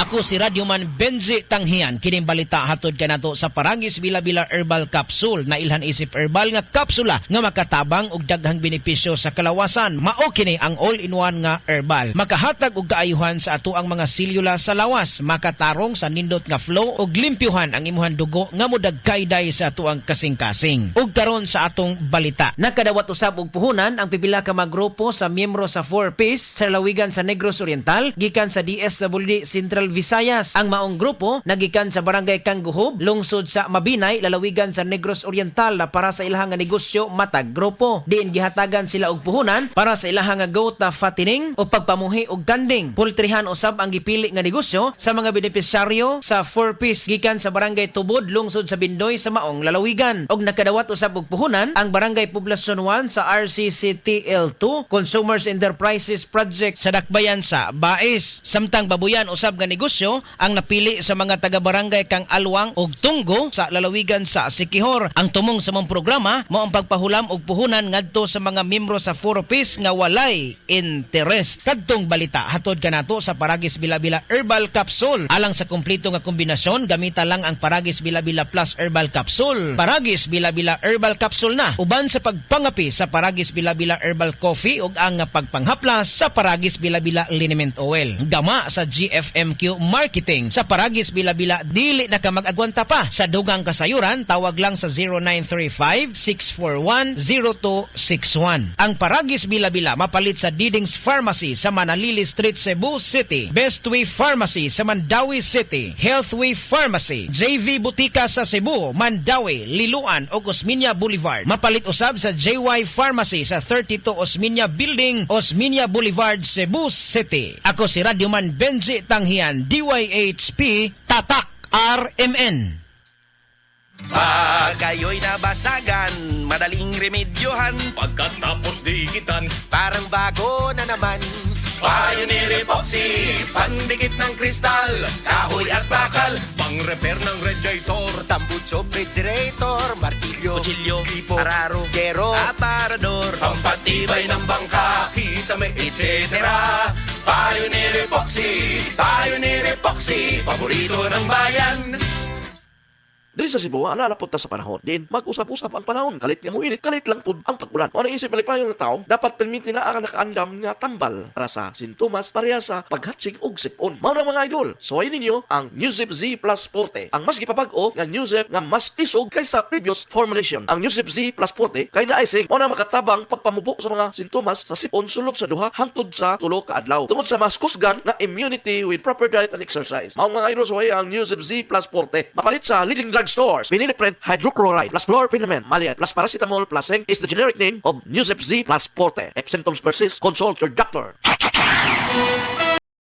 Ako si Radyoman Benji Tanghian. Kining balita hatod kanato sa Paragis Bila-Bila Herbal Capsule na ilhan isip herbal nga kapsula nga makatabang og daghang benepisyo sa kalawasan. Mao kini ang all-in-one nga herbal. Makahatag og kaayuhan sa ato ang mga selula sa lawas, makatarong sa nindot nga flow og limpyuhan ang imuhang dugo nga modagkayday sa ato ang kasing-kasing. Ug karon sa atong balita, nakadawat usab og puhunan ang pipila ka mga grupo sa miyembro sa 4Ps sa lalawigan sa Negros Oriental gikan sa DSWD Central Visayas. Ang maong grupo nagikan sa barangay Kangguhob, lungsod sa Mabinay, lalawigan sa Negros Oriental na para sa ilahang nga negosyo matag grupo. Diin gihatagan sila og puhunan para sa ilahang nga goat na fattening o pagpamuhi og kanding. Pultrihan usab ang gipili nga negosyo sa mga benepisyaryo sa 4Ps gikan sa barangay Tubod, lungsod sa Bindoy sa maong lalawigan. Og nakadawat usab og puhunan ang barangay Poblasyon 1 sa RCCTL2 Consumers Enterprises Project sa Dakbayan sa Baes. Samtang babuyan usab nga negosyo ang napili sa mga taga-barangay kang Alwang ug Tunggo sa lalawigan sa Siquijor. Ang tumong sa mong programa mao ang pagpahulam og puhunan ngadto sa mga miyembro sa 4Ps nga walay interest. Kadtong balita hatod kanato sa Paragis Bila-Bila Herbal Capsule. Alang sa kumpleto nga kombinasyon, gamita lang ang Paragis Bila-Bila Plus Herbal Capsule. Paragis Bila-Bila Herbal Capsule na uban sa pagpangapi sa Paragis Bila-Bila Herbal Coffee ug ang pagpanghaplas sa Paragis Bila-Bila Liniment Oil. Gama sa GFMQ Marketing sa Paragis Bila-Bila dili na ka mag-agwanta pa. Sa dugang kasayuran, tawag lang sa 0935-641-0261. Ang Paragis Bila-Bila mapalit sa Didings Pharmacy sa Manalili Street, Cebu City, Bestway Pharmacy sa Mandawi City, Healthway Pharmacy, JV Butika sa Cebu, Mandawi, Liluan o Osmeña Boulevard. Mapalit usab sa JY Pharmacy sa 32 Osmeña Building, Osmeña Boulevard, Cebu City. Ako si Radyoman Benji Tanghian, DYHP, Tatak RMN. Pag kayo'y nabasagan, madaling remedyohan. Pagkatapos dikitan, Parang bago na naman. Pioneer Epoxy, pandikit ng kristal, kahoy at bakal, pang-repair ng radiator, tambucho, refrigerator, martilyo, kutsilyo, gripo, araro, gero, aparador, pampatibay ng bangka, kisame, etc. Pioneer Epoxy, paborito ng bayan. Dili sa Cebu, nalapot na sa panahon. Din, mag-usap-usap ang panahon. Kalit nga mo init, kalit lang po ang pag-ulan. O naisip malipayong ng tao, dapat permitin na ang nakaandam nga tambal para sa sintomas pareha sa paghatsig og sipon. Mao na mga idol, suwayin ninyo ang Newzip Z Plus Forte. Ang mas gipabag-o nga Newzip nga mas isog kaysa previous formulation. Ang Newzip Z Plus Forte kay naisig mao na makatabang pagpamubo sa mga sintomas sa sipon sulod sa duha hangtod sa 3 ka adlaw. Tungod sa mas kusgan nga immunity with proper diet and exercise. Mao mga idol, suway ang Newzip Z Plus Forte. Mapalit sa leading stores. Vinylipred hydrochloride plus fluorphenamine maliat plus paracetamol plus zinc is the generic name of Newzip Z Plus Forte. If symptoms persist, consult your doctor.